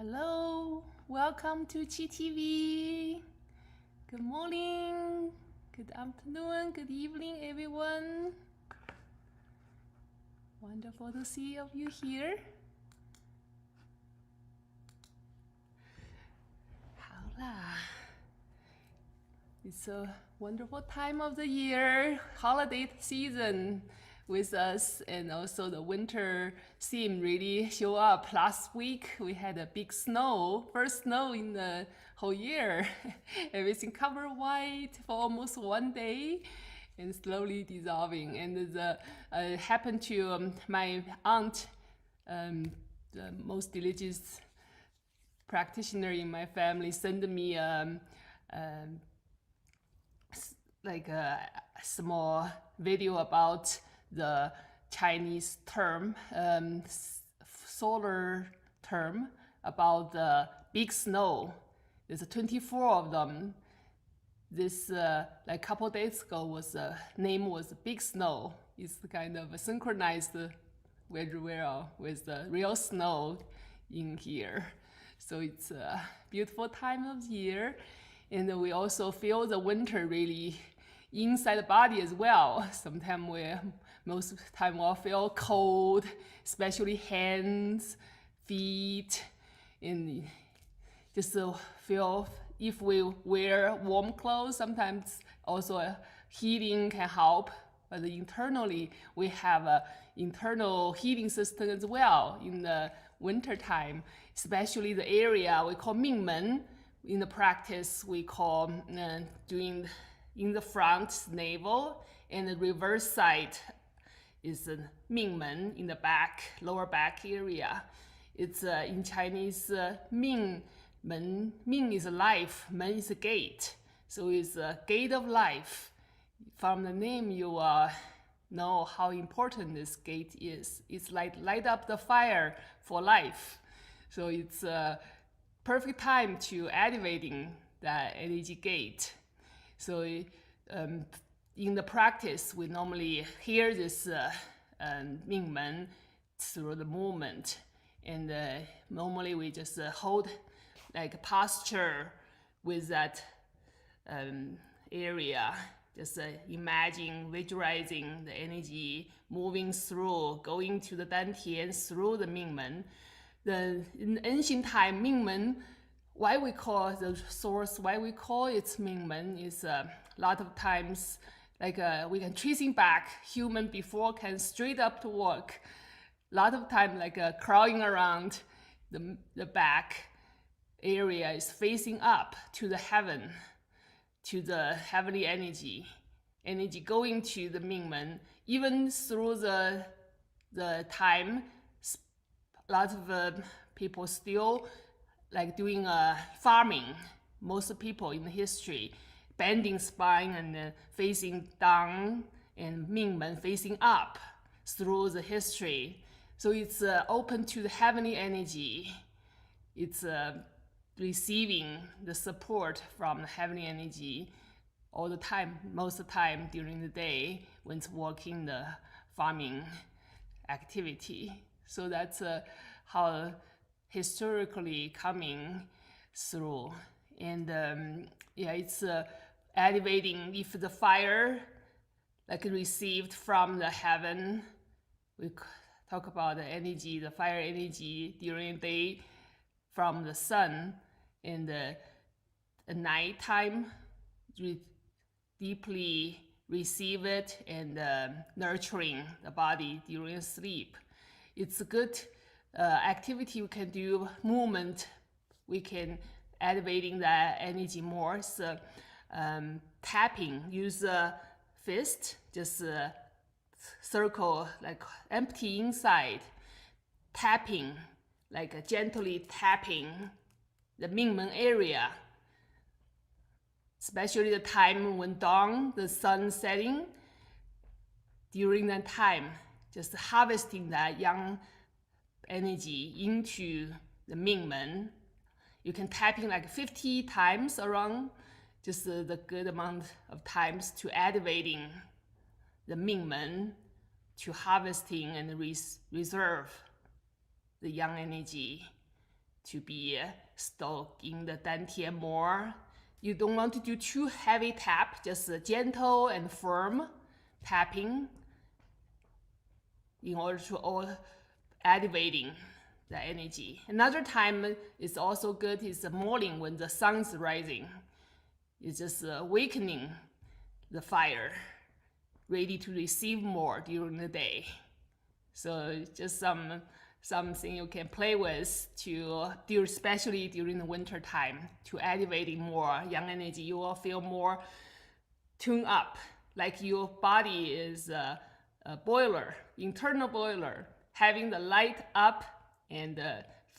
Hello, welcome to Qi TV. Good morning, good afternoon, good evening, everyone. Wonderful to see of you here. 好啦 It's a wonderful time of the year, holiday season with us, and also the winter theme really show up. Last week we had a big snow, first snow in the whole year. Everything covered white for almost one day and slowly dissolving. And happened to my aunt, the most religious practitioner in my family, sent me like a small video about the Chinese term, solar term about the big snow. There's 24 of them. This like a couple days ago was name was Big Snow. It's kind of synchronized very well with the real snow in here. So it's a beautiful time of year, and we also feel the winter really inside the body as well. Sometimes most of the time we'll feel cold, especially hands, feet, and just feel if we wear warm clothes, sometimes also heating can help. But internally, we have an internal heating system as well in the winter time, especially the area we call Mingmen. In the practice, we call doing in the front navel, and the reverse side is Mingmen in the back, lower back area. It's in Chinese Mingmen. Ming is life, Men is a gate. So it's a gate of life. From the name, you know how important this gate is. It's like light up the fire for life. So it's a perfect time to activating that energy gate. So in the practice, we normally hear this Mingmen through the movement. And normally we just hold like a posture with that area. Just imagine, visualizing the energy moving through, going to the dantian through the Mingmen. In ancient time, Mingmen, why we call the source, why we call it Mingmen is a lot of times like we can tracing back human before can straight up to walk. A lot of time like crawling around the back area is facing up to the heaven, to the heavenly energy going to the Mingmen. Even through the time, a lot of people still like doing farming. Most people in history, bending spine and facing down, and Mingmen facing up through the history. So it's open to the heavenly energy. It's receiving the support from the heavenly energy all the time, most of the time during the day when it's working the farming activity. So that's how historically coming through. And it's activating if the fire like received from the heaven. We talk about the energy, the fire energy during the day from the sun, and at night time deeply receive it and nurturing the body during sleep. It's a good activity we can do, movement. We can activating that energy more. So tapping, use a fist, just circle like empty inside, tapping, like gently tapping the Mingmen area, especially the time when dawn, the sun setting. During that time, just harvesting that yang energy into the Mingmen. You can tapping like 50 times around, just the good amount of times to activating the Mingmen, to harvesting and reserve the yang energy to be stoking the dantian more. You don't want to do too heavy tap, just gentle and firm tapping in order to activating the energy. Another time is also good is the morning when the sun is rising. It's just awakening the fire, ready to receive more during the day. So just something you can play with to do, especially during the winter time, to activating more yang energy. You will feel more tuned up, like your body is a boiler, internal boiler, having the light up and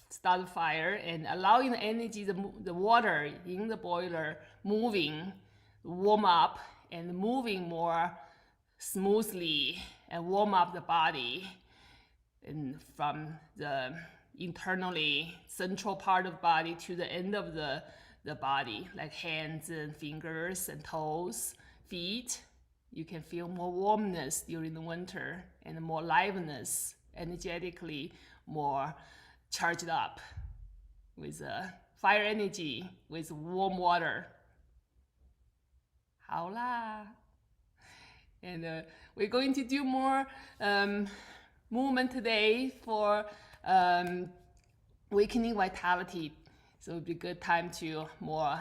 start the fire and allowing the energy, the water in the boiler moving, warm up and moving more smoothly and warm up the body. And from the internally central part of the body to the end of the body, like hands and fingers and toes, feet, you can feel more warmness during the winter and more liveliness, energetically more charged up with fire energy, with warm water. 好啦. And we're going to do more movement today for awakening vitality. So it'll be a good time to more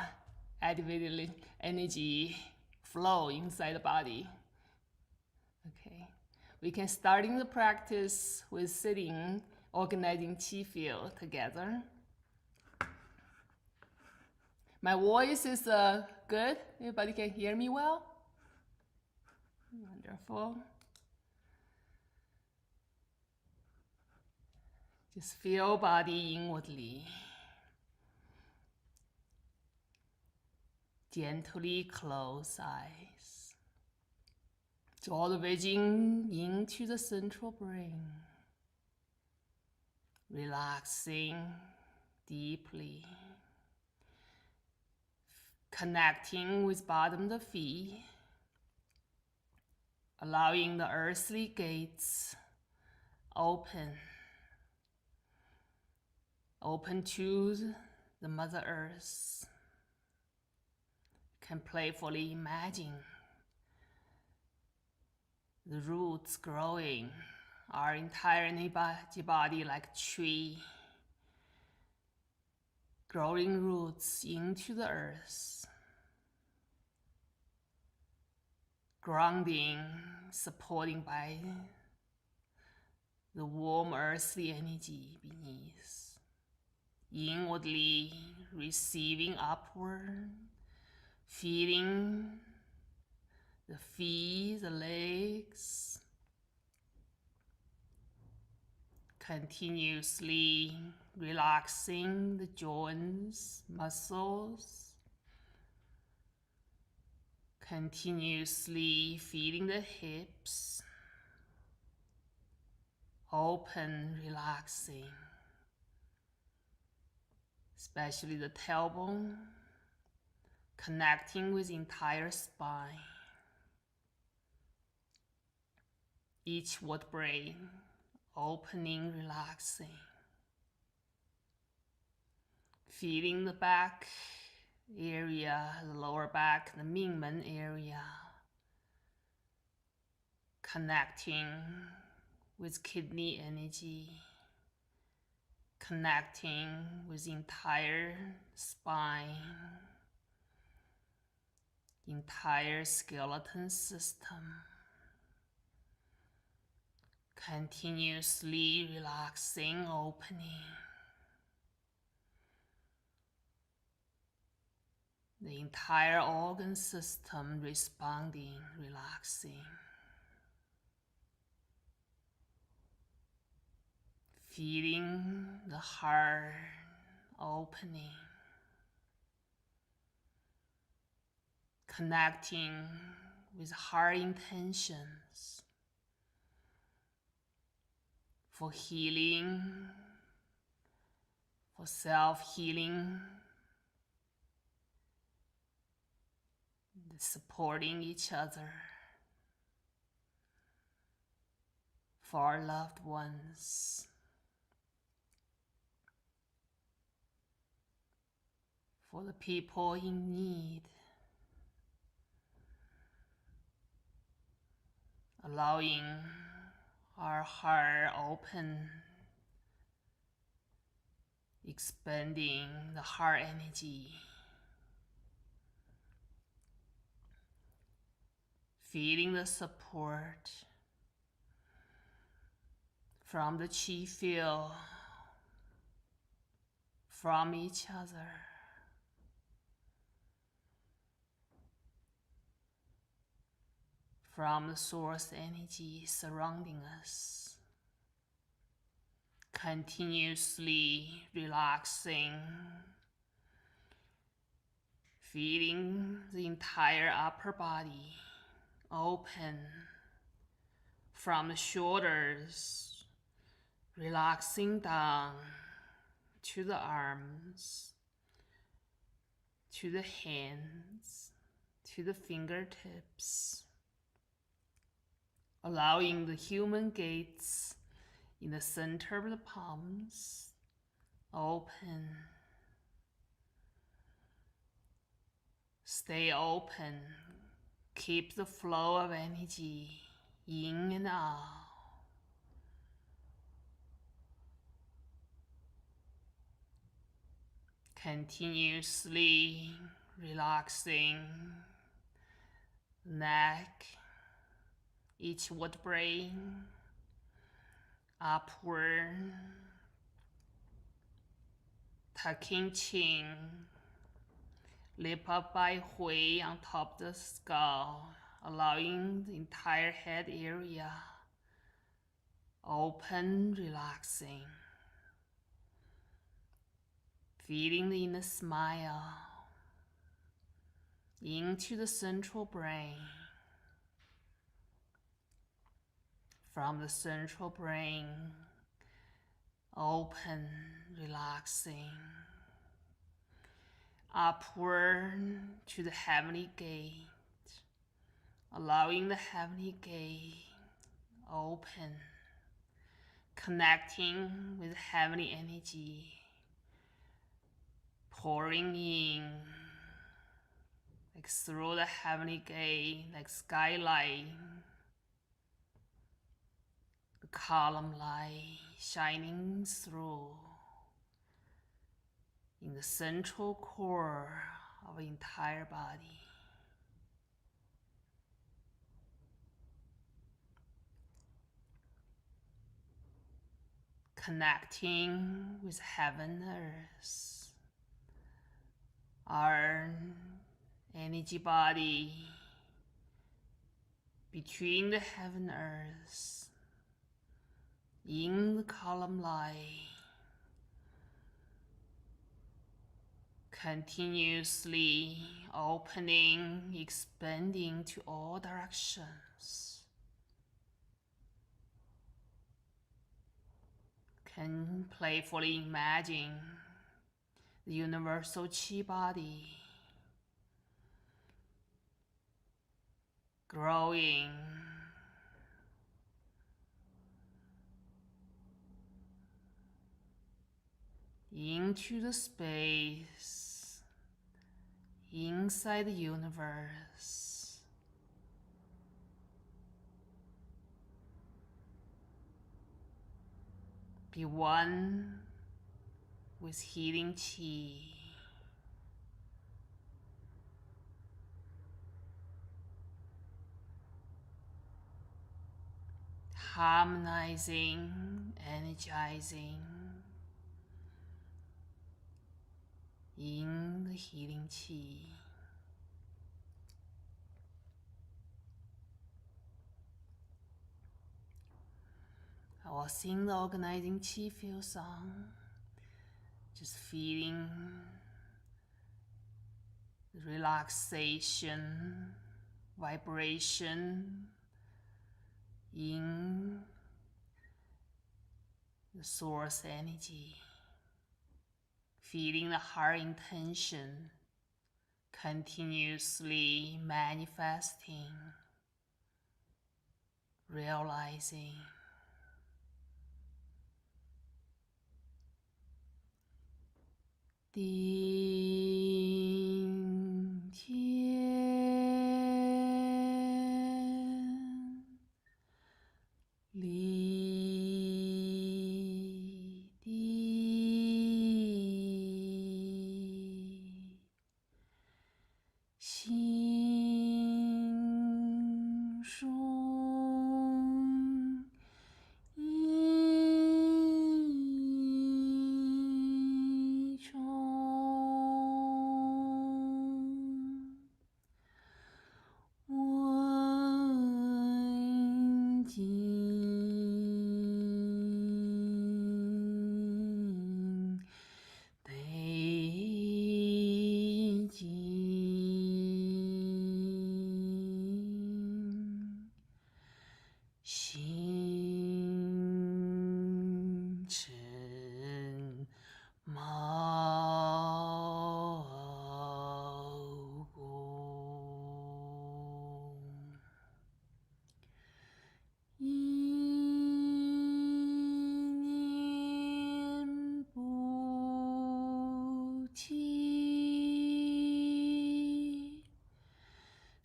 activated energy flow inside the body. Okay, we can start in the practice with sitting, organizing chi field together. My voice is good. Everybody can hear me well? Wonderful. Just feel body inwardly. Gently close eyes. Draw the vision into the central brain. Relaxing deeply. Connecting with bottom of the feet. Allowing the earthly gates open. Open to the Mother Earth. Can playfully imagine the roots growing our entire body like a tree. Growing roots into the earth. Grounding, supporting by the warm earthly energy beneath. Inwardly receiving upward, feeling the feet, the legs, continuously relaxing the joints, muscles, continuously feeling the hips, open, relaxing. Especially the tailbone, connecting with the entire spine. Each vertebrae opening, relaxing. Feeling the back area, the lower back, the Mingmen area. Connecting with kidney energy. Connecting with the entire spine, entire skeleton system. Continuously relaxing, opening. The entire organ system responding, relaxing. Feeling the heart opening. Connecting with heart intentions for healing, for self-healing, supporting each other, for our loved ones. for the people in need, allowing our heart open, expanding the heart energy, feeling the support from the Qi field, from each other. From the source energy surrounding us, continuously relaxing, feeling the entire upper body open, from the shoulders, relaxing down to the arms, to the hands, to the fingertips, allowing the human gates in the center of the palms open. Stay open. Keep the flow of energy in and out. Continuously relaxing neck, each vertebrae, upward, tucking chin, lift up by Hui on top of the skull, allowing the entire head area open, relaxing. Feeling the inner smile into the central brain. From the central brain, open, relaxing. Upward to the heavenly gate, allowing the heavenly gate open, connecting with heavenly energy, pouring in, like through the heavenly gate, like skylight, the column light shining through in the central core of the entire body. Connecting with heaven, earth, our energy body between the heaven, earth, in the column light, continuously opening, expanding to all directions. Can playfully imagine the universal Qi body growing, into the space inside the universe. Be one with healing Qi. Harmonizing, energizing in the healing Qi. I will sing the organizing Qi field song, just feeling the relaxation, vibration in the source energy. Feeling the heart intention continuously manifesting, realizing. Deep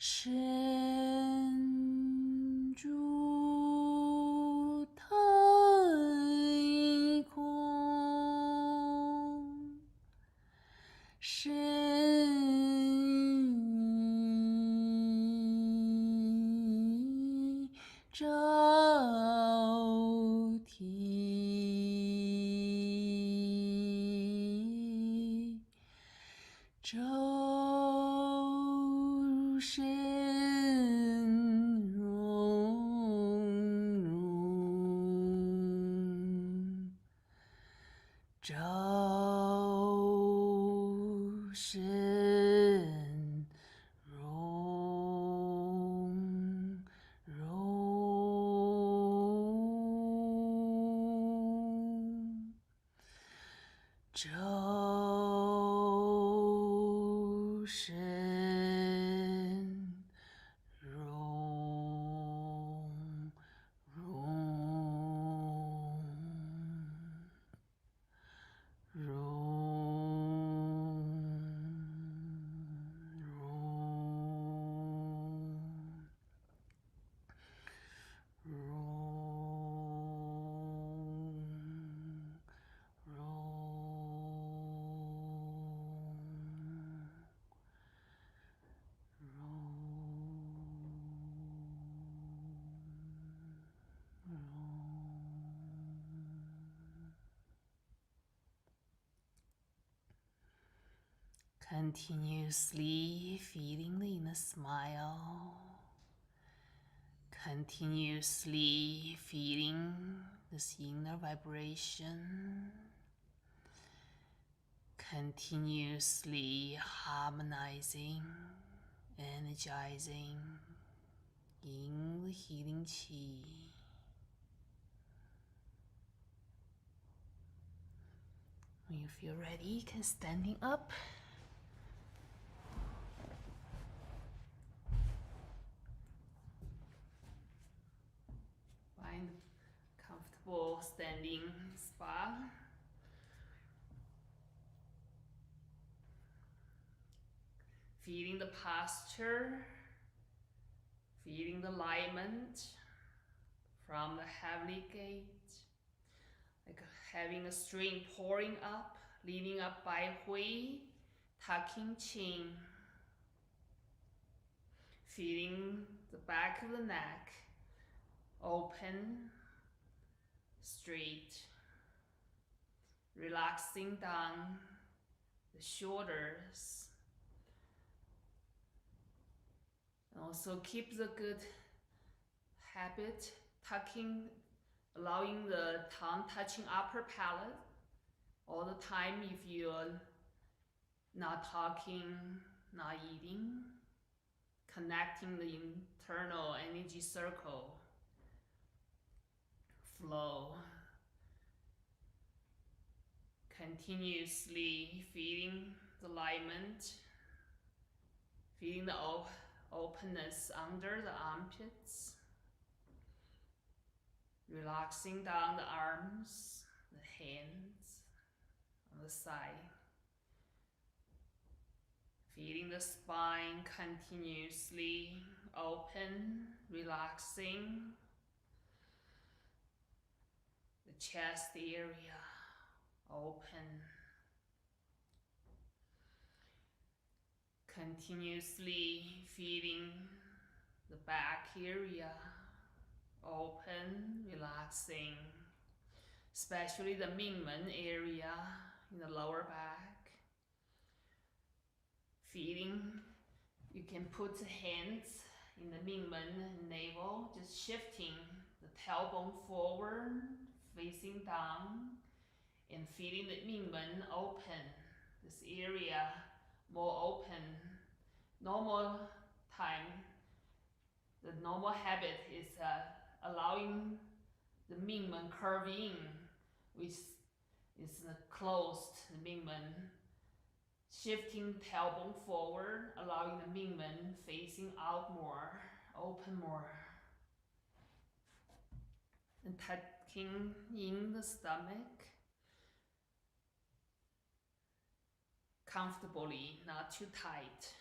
身住太空，身依照体，周身融融，周身融融，周身融融Continuously feeling the inner smile, continuously feeling this inner vibration, continuously harmonizing, energizing in the healing qi. When you feel ready, you can standing up. Find comfortable standing spot. Feeling the posture, feeling the alignment from the heavenly gate, like having a stream pouring up, leading up by Hui, tucking chin. Feeling the back of the neck, open, straight. Relaxing down the shoulders. And also keep the good habit, tucking, allowing the tongue touching upper palate all the time if you're not talking, not eating. Connecting the internal energy circle, flow. Continuously feeling the alignment, feeling the openness under the armpits, relaxing down the arms, the hands on the side. Feeling the spine continuously open, relaxing. The chest area open. Continuously feeling the back area open, relaxing. Especially the Mingmen area in the lower back. Feeling, you can put the hands in the Mingmen navel, just shifting the tailbone forward, facing down, and feeling the Mingmen open. This area more open. Normal time, the normal habit is allowing the Mingmen curve in, which is closed, the Mingmen. Shifting tailbone forward, allowing the Mingmen facing out more, open more. And tucking in the stomach. Comfortably, not too tight.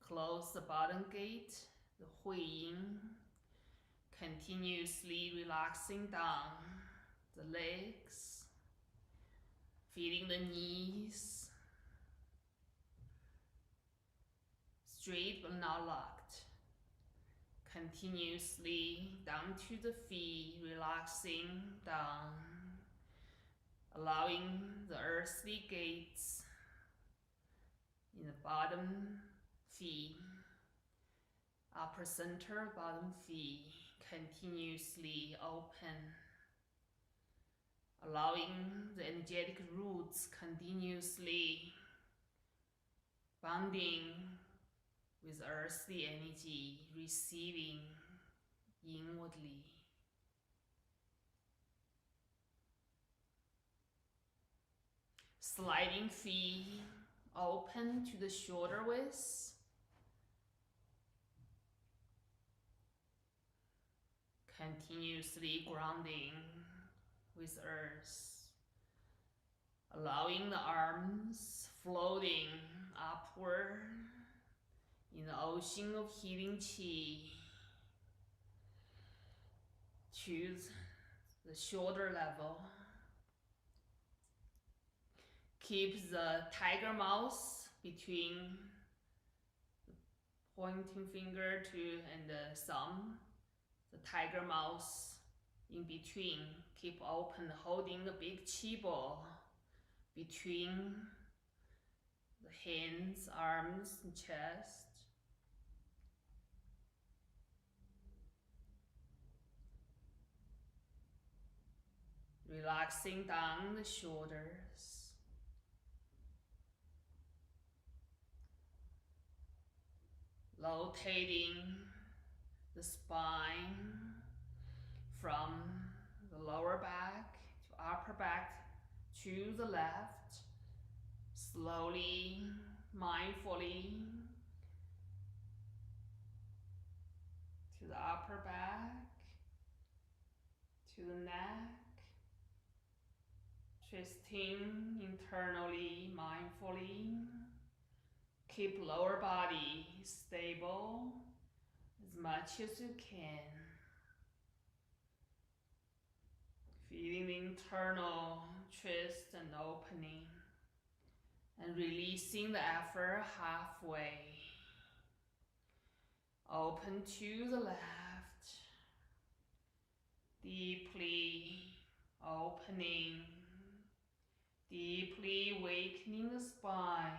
Close the bottom gate, the Hui Yin. Continuously relaxing down the legs, feeling the knees straight but not locked. Continuously down to the feet, relaxing down, allowing the earthly gates in the bottom feet, upper center, bottom feet, continuously open, allowing the energetic roots continuously bonding with earthly energy, receiving inwardly. Sliding feet open to the shoulder width. Continuously grounding with earth, allowing the arms floating upward in the ocean of healing qi to the shoulder level. Keep the tiger mouth between the pointing finger and the thumb. The tiger mouth in between. Keep open, holding the big qi ball between the hands, arms, and chest. Relaxing down the shoulders. Rotating the spine from the lower back to upper back to the left, slowly, mindfully, to the upper back, to the neck, twisting internally, mindfully. Keep lower body stable as much as you can. Feeling the internal twist and opening, and releasing the effort halfway. Open to the left, deeply opening, deeply awakening the spine,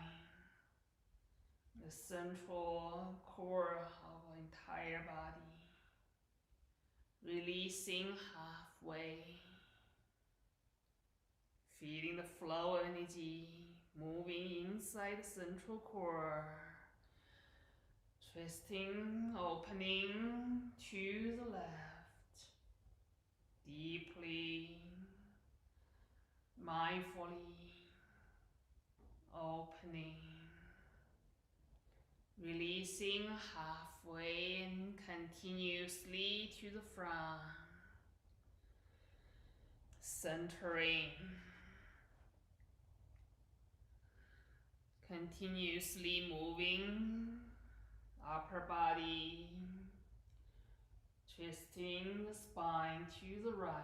the central core of the entire body. Releasing halfway. Feeling the flow of energy moving inside the central core. Twisting, opening to the left. Deeply, mindfully opening. Releasing halfway and continuously to the front. Centering. Continuously moving upper body, twisting the spine to the right,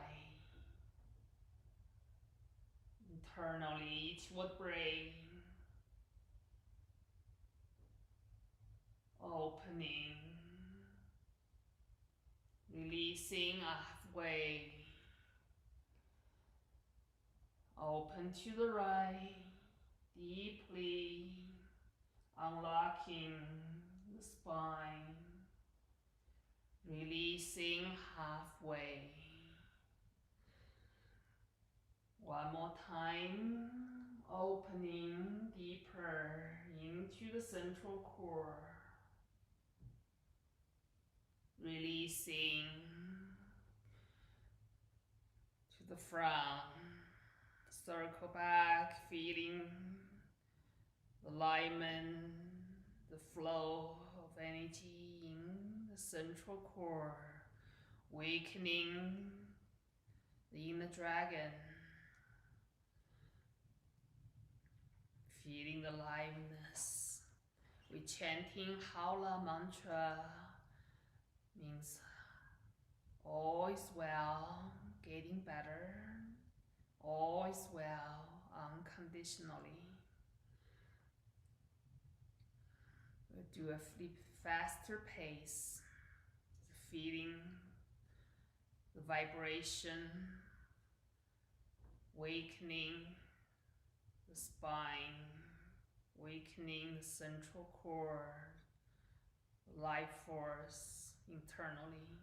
internally toward brain, opening, releasing halfway, open to the right, deeply unlocking the spine, releasing halfway. One more time, opening deeper into the central core, releasing to the front, circle back, feeling the alignment, the flow of energy in the central core, awakening the inner dragon, feeling the aliveness, we chanting Howla mantra, means all is well, getting better, all is well, unconditionally. We'll do a faster pace, feeling the vibration, awakening the spine, awakening the central core, life force internally.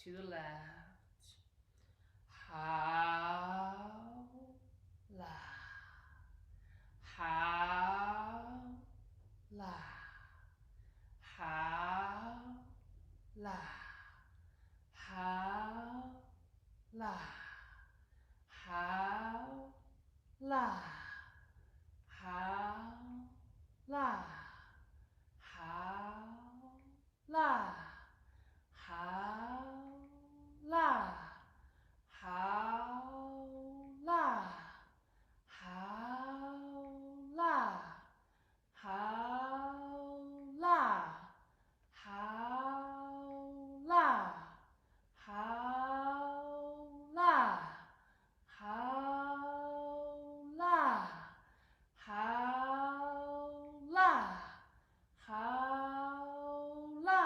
To the left, Howla, Howla, Howla, Howla, Howla, Howla, Howla, Howla, Howla, Howla, Howla, Howla, Howla, Howla, Howla, Howla,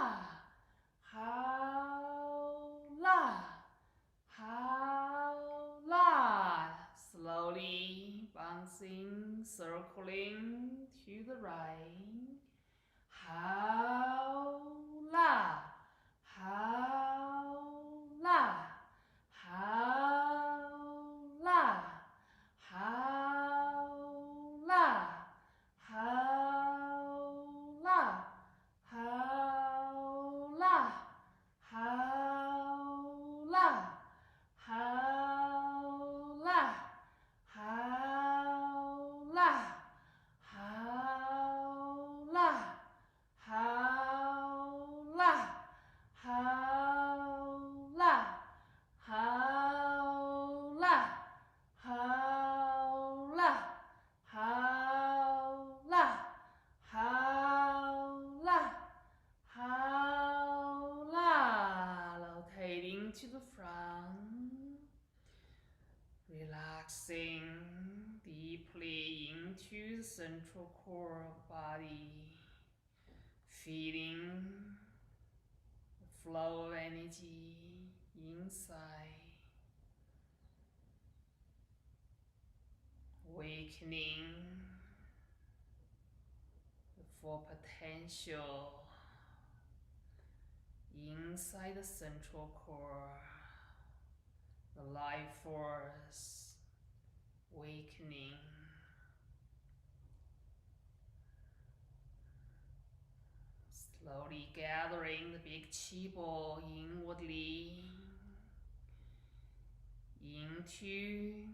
Howla, Howla. Slowly bouncing, circling to the right. Howla, Howla, Howla, Howla, Howla, Howla, Howla, Howla, Howla, Howla, Howla, Howla, Howla, Howla, Howla, Howla, Howla. Rotating to the front, relaxing deeply into the central core of the body, feeling the flow of energy inside, awakening the full potential inside the central core, the life force awakening. Slowly gathering the big Qi ball inwardly into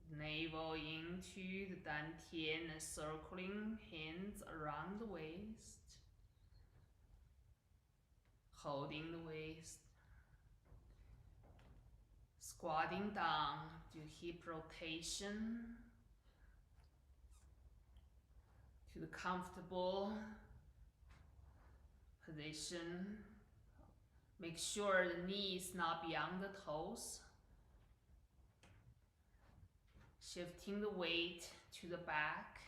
the navel, into the dantian, and circling hands around the waist, holding the waist, squatting down, do hip rotation to the comfortable position. Make sure the knee is not beyond the toes. Shifting the weight to the back.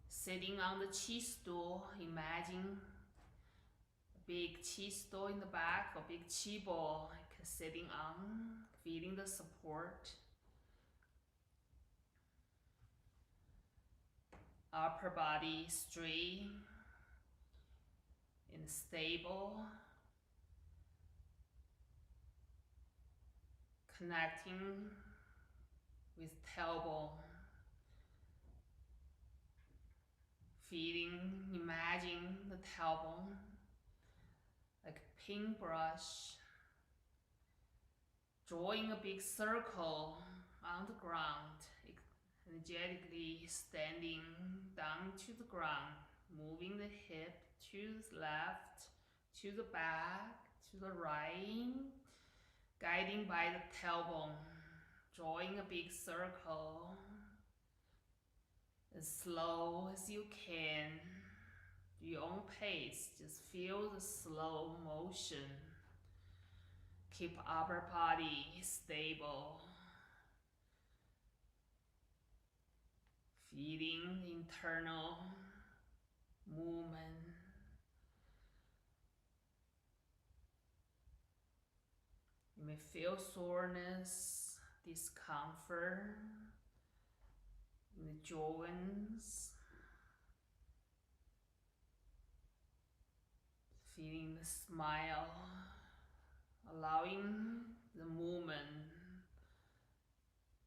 Sitting on the Qi stool, imagine a big Qi stool in the back, a big Qi ball sitting on, feeling the support. Upper body straight and stable. Connecting with tailbone. Feeling, imagine the tailbone like a paintbrush. Drawing a big circle on the ground, energetically standing down to the ground, moving the hip to the left, to the back, to the right, guiding by the tailbone, drawing a big circle. as slow as you can. Your own pace, just feel the slow motion. Keep upper body stable. Feeling internal movement. You may feel soreness, discomfort in the joints. Feeling the smile, allowing the movement,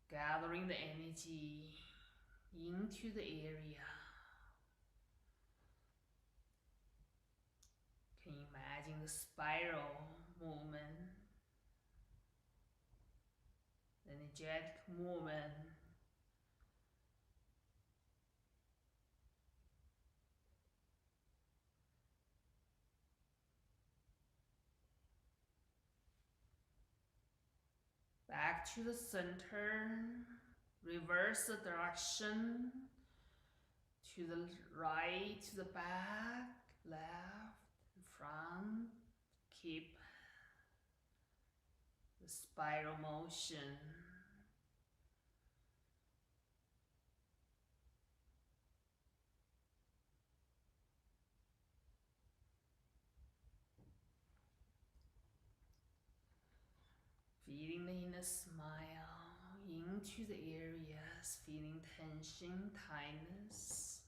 gathering the energy into the area. Can you imagine the spiral movement, the energetic movement? Back to the center, reverse the direction, to the right, to the back, left, front. Keep the spiral motion. Feeling the inner smile into the areas, feeling tension, tightness.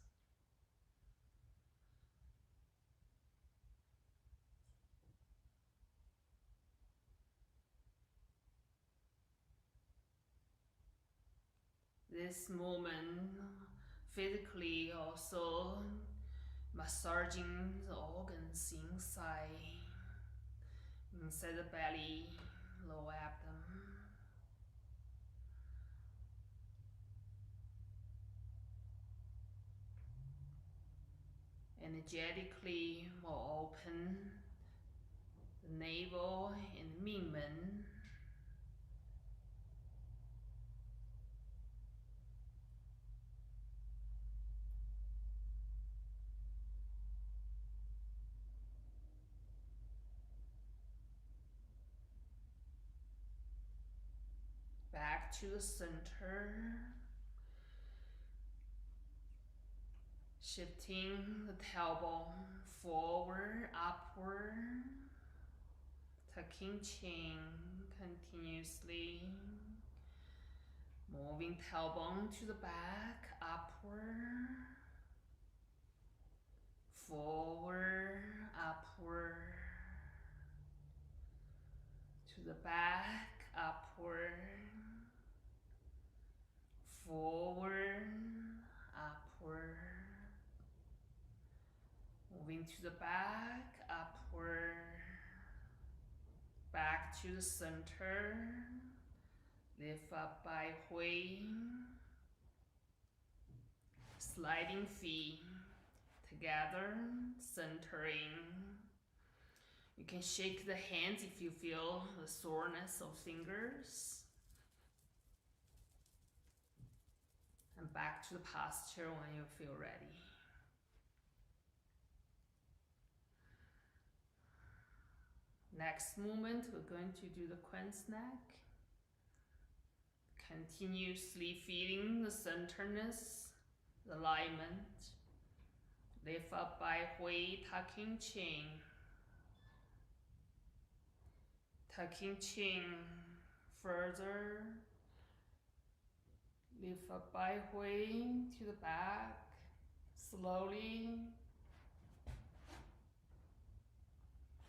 This movement physically also massaging the organs inside the belly, lower abdomen. Energetically more open, the navel and Mingmen. Back to the center. Shifting the tailbone forward, upward. Tucking chin continuously. Moving tailbone to the back, upward. Forward, upward. To the back, upward. Forward, upward. Moving to the back, upward. Back to the center. Lift up by Hui. Sliding feet together, centering. You can shake the hands if you feel the soreness of fingers. And back to the posture when you feel ready. Next movement, we're going to do the queen's neck. Continuously feeling the centerness, the alignment. Lift up by Hui, tucking chin. Tucking chin further. Lift up by Hui to the back. Slowly.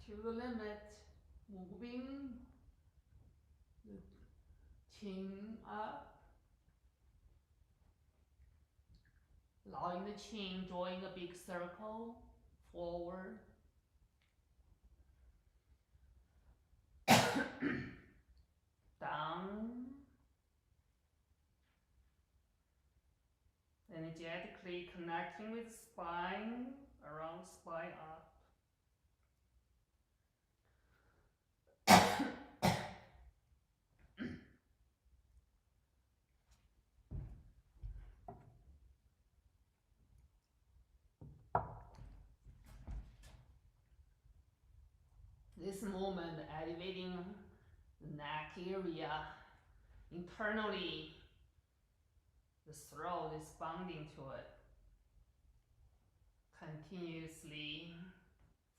To the limit. Moving the chin up. Allowing the chin drawing a big circle forward. Down. Energetically connecting with spine, around spine up. this movement, elevating the neck area internally. The throat is bonding to it. Continuously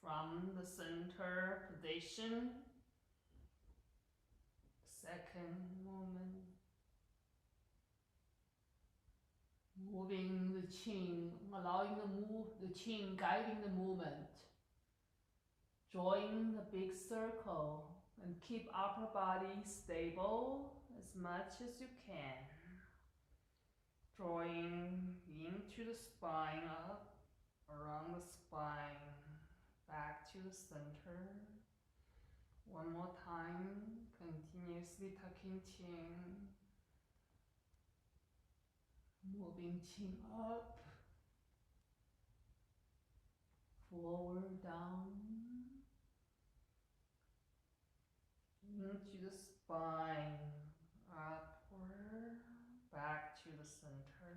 from the center position. Second movement. Moving the chin, allowing the chin guiding the movement. Drawing the big circle and keep upper body stable as much as you can. Drawing into the spine, up, around the spine, back to the center. One more time, continuously tucking chin. Moving chin up, forward, down, into the spine, upward, back to the center.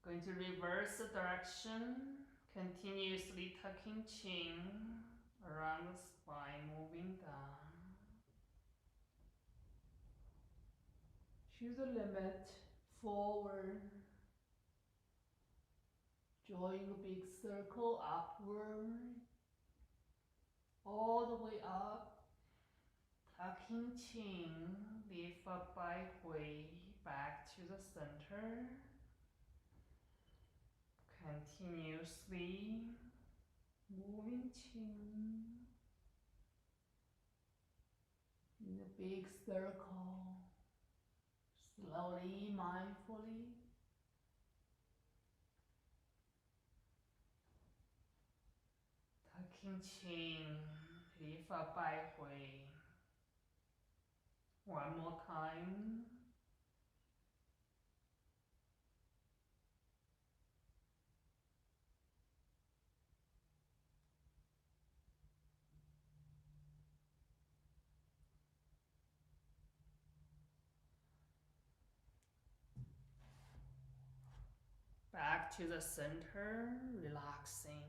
Going to reverse the direction, continuously tucking chin around the spine, moving down. To the limit, forward, drawing a big circle upward, all the way up, tucking chin, lift up by way, back to the center. Continuously moving chin in a big circle. Slowly, mindfully. Tucking chin, lift up by way. One more time. Back to the center, relaxing.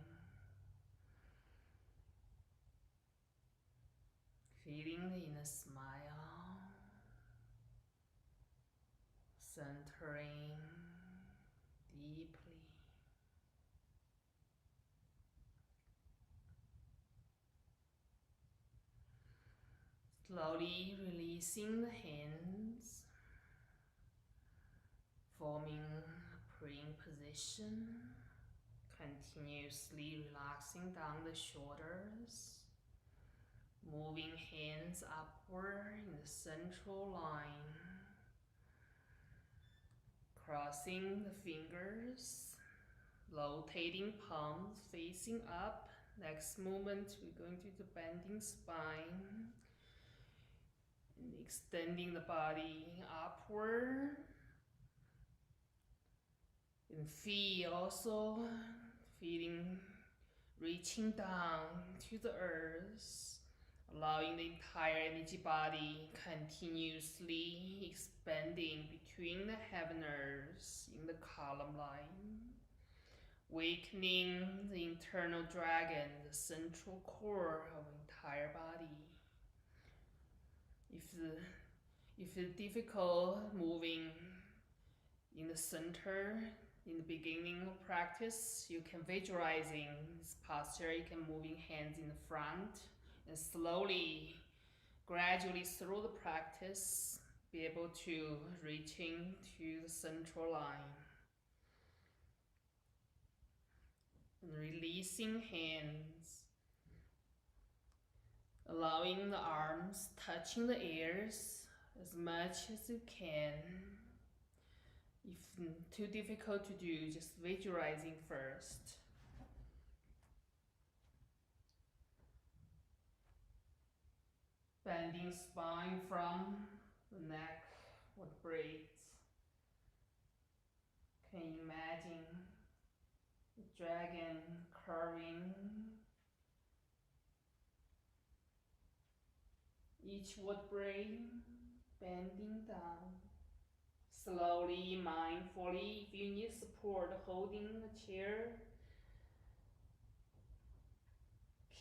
Feeling the inner smile. Centering deeply. Slowly releasing the hands. Forming a praying position, continuously relaxing down the shoulders, moving hands upward in the central line, crossing the fingers, rotating palms facing up. Next movement, we're going to do the bending spine and extending the body upward. And feel also, feeling reaching down to the earth, allowing the entire energy body continuously expanding between the heaveners in the column line, awakening the internal dragon, the central core of the entire body. If it's difficult moving in the center, in the beginning of practice, you can visualizing this posture. You can moving hands in the front and slowly, gradually through the practice, be able to reaching to the central line. And releasing hands, allowing the arms touching the ears as much as you can. If too difficult to do, just visualizing first. Bending spine from the neck with braids. Can you imagine the dragon curving each wood braid, bending down. Slowly, mindfully, if you need support holding the chair,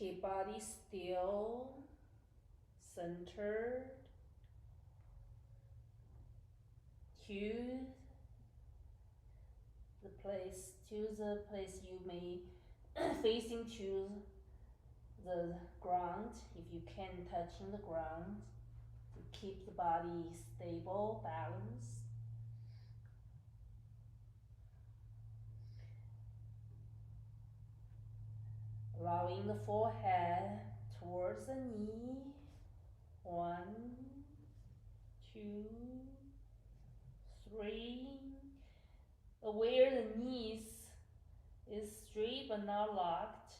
Keep body still, centered to the place you may facing to the ground. If you can touching the ground, to keep the body stable, balanced. Allowing the forehead towards the knee. 1, 2, 3. Aware the knees is straight but not locked.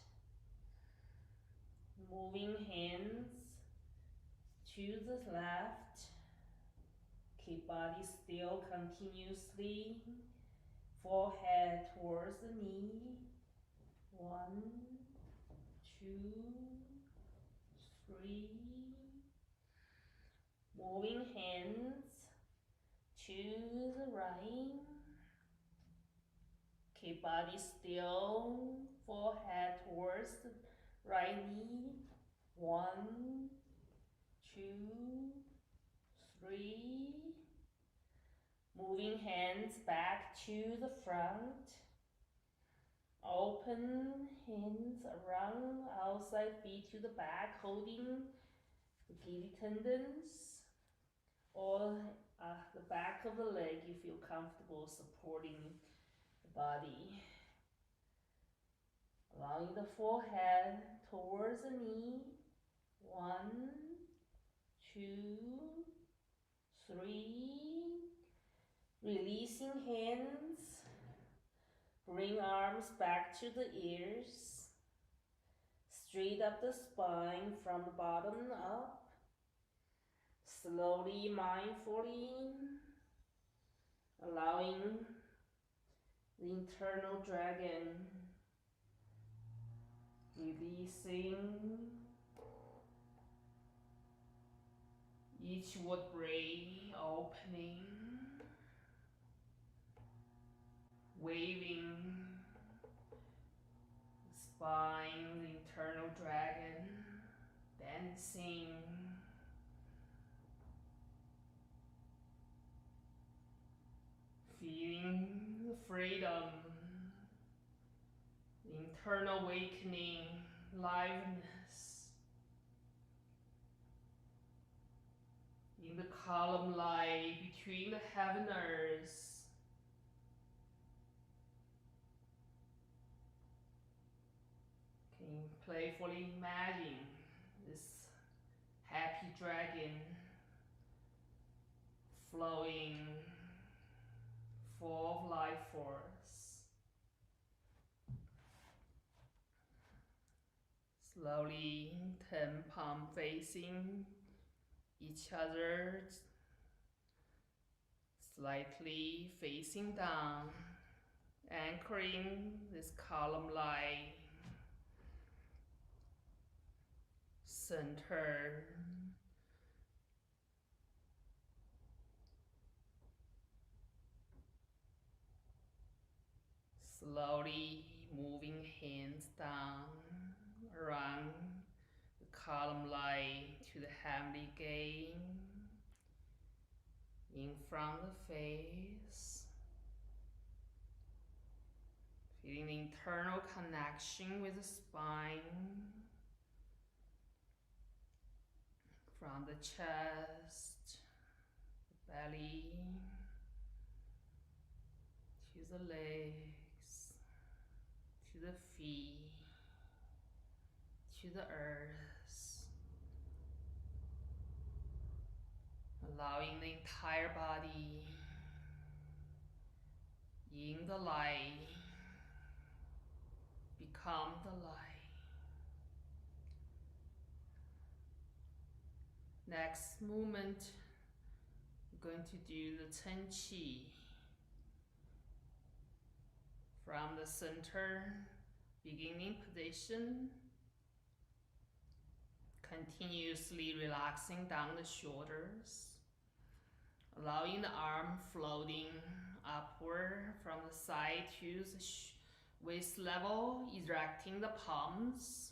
Moving hands to the left. Keep body still continuously. Forehead towards the knee. 1, 2, 3. Moving hands to the right. Keep body still. Forehead towards the right knee. 1, 2, 3. Moving hands back to the front. Open hands around outside feet to the back, holding the giddy tendons or the back of the leg. You feel comfortable supporting the body. Allowing the forehead towards the knee. 1, 2, 3. Releasing hands. Bring arms back to the ears. Straight up the spine from the bottom up. Slowly, mindfully, allowing the internal dragon, releasing each vertebrae, opening, waving the spine, the internal dragon, dancing. Feeling the freedom, the internal awakening, liveliness. In the column lie between the heaven and earth. Can you playfully imagine this happy dragon flowing full of life force. Slowly, 10 palm facing each other, slightly facing down, anchoring this column line, center. Slowly moving hands down around the column line to the heavenly gate, in front of the face. Feeling the internal connection with the spine, from the chest, the belly, to the legs, to the feet, to the earth. Allowing the entire body in the light, become the light. Next movement, we're going to do the Ten Qi. From the center, beginning position, continuously relaxing down the shoulders, allowing the arm floating upward from the side to the waist level, erecting the palms.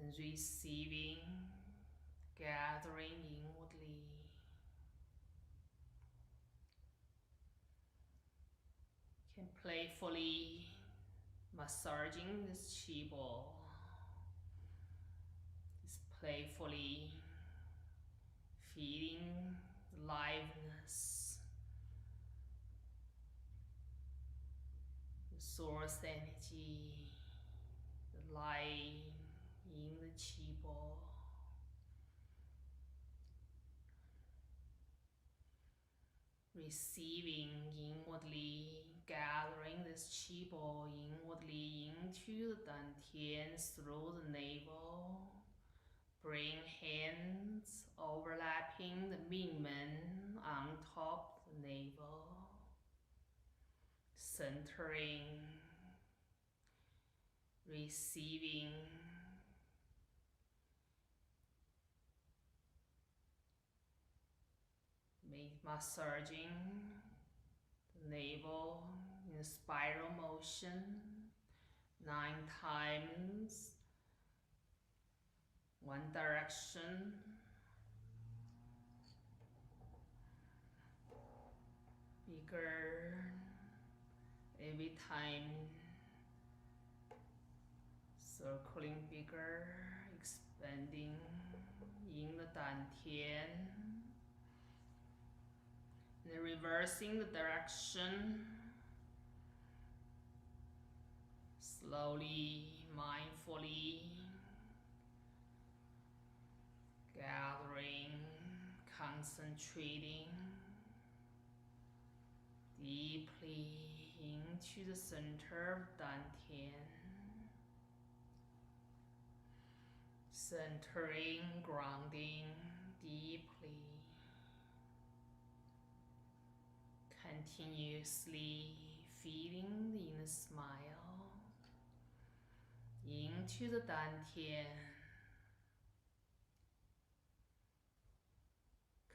and receiving, gathering inwardly. Can playfully massaging this chi ball. Just playfully feeling liveliness, the source energy, the light in the chi ball. Receiving inwardly, gathering this chi ball inwardly into the dantian through the navel. Bring hands overlapping the Mingmen on top of the navel. Centering, receiving, massaging the navel in a spiral motion 9 times, one direction. Bigger every time, circling bigger, expanding in the dantian. And reversing the direction, slowly, mindfully, gathering, concentrating deeply into the center of dantian. Centering, grounding deeply. Continuously feeling the inner smile into the dantian.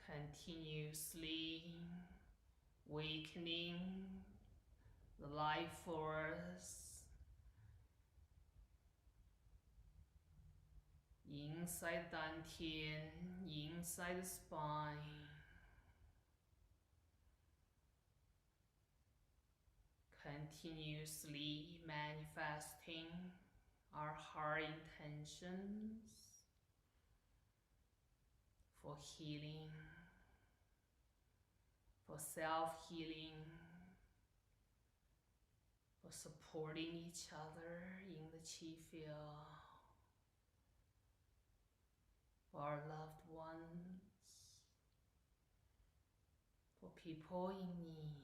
Continuously awakening the life force inside dantian, inside the spine. Continuously manifesting our heart intentions for healing, for self-healing, for supporting each other in the chi field, for our loved ones, for people in need.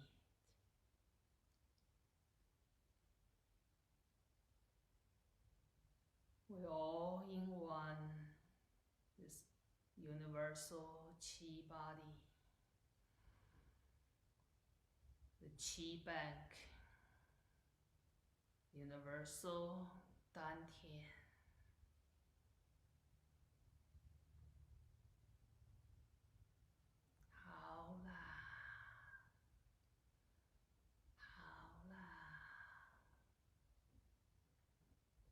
We're all in one, this universal chi body, the chi bank, universal dantian. Hao la, hao la,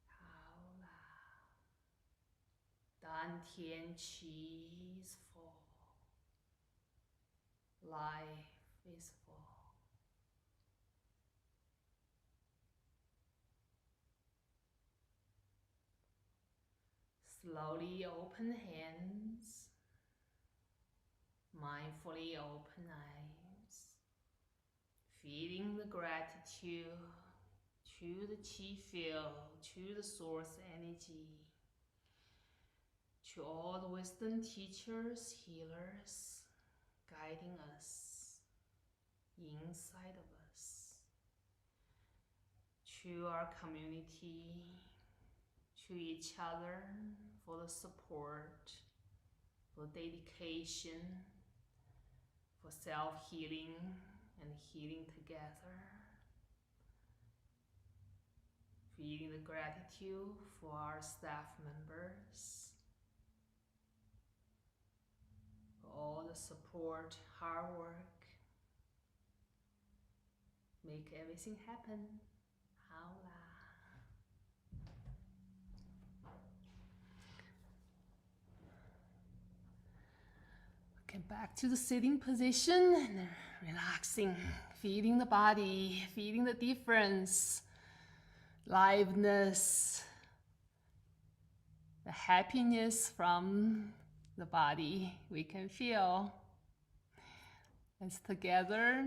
hao la. Dantian chi is full. Life is full. Slowly open hands, mindfully open eyes, feeling the gratitude to the chi field, to the source energy, to all the wisdom teachers, healers, guiding us inside of us, to our community, to each other for the support, for dedication, for self-healing and healing together. Feeling the gratitude for our staff members, for all the support, hard work, make everything happen. Hao la. Okay, back to the sitting position and then relaxing, feeling the body, feeling the difference, liveness, the happiness from the body we can feel. Let's together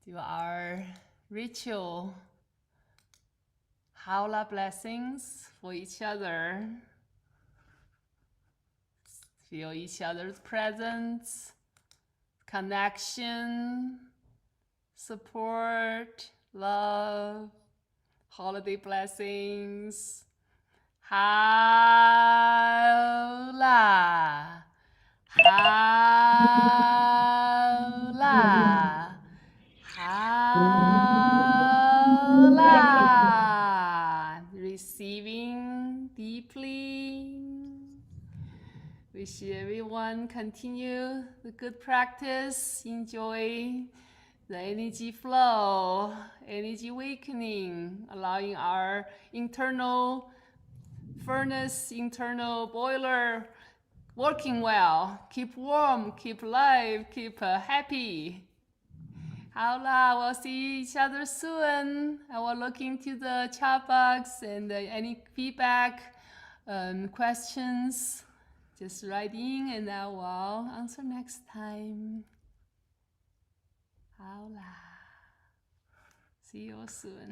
do our ritual howla blessings for each other. Feel each other's presence, connection, support, love, holiday blessings. Howla, howla, howla. Receiving deeply. Wish everyone continue the good practice. Enjoy the energy flow, energy awakening, allowing our internal furnace, internal boiler working well. Keep warm, keep alive, keep happy. Howla, we'll see each other soon. I will look into the chat box and any feedback, questions. Just write in and I will answer next time. Howla. See you soon.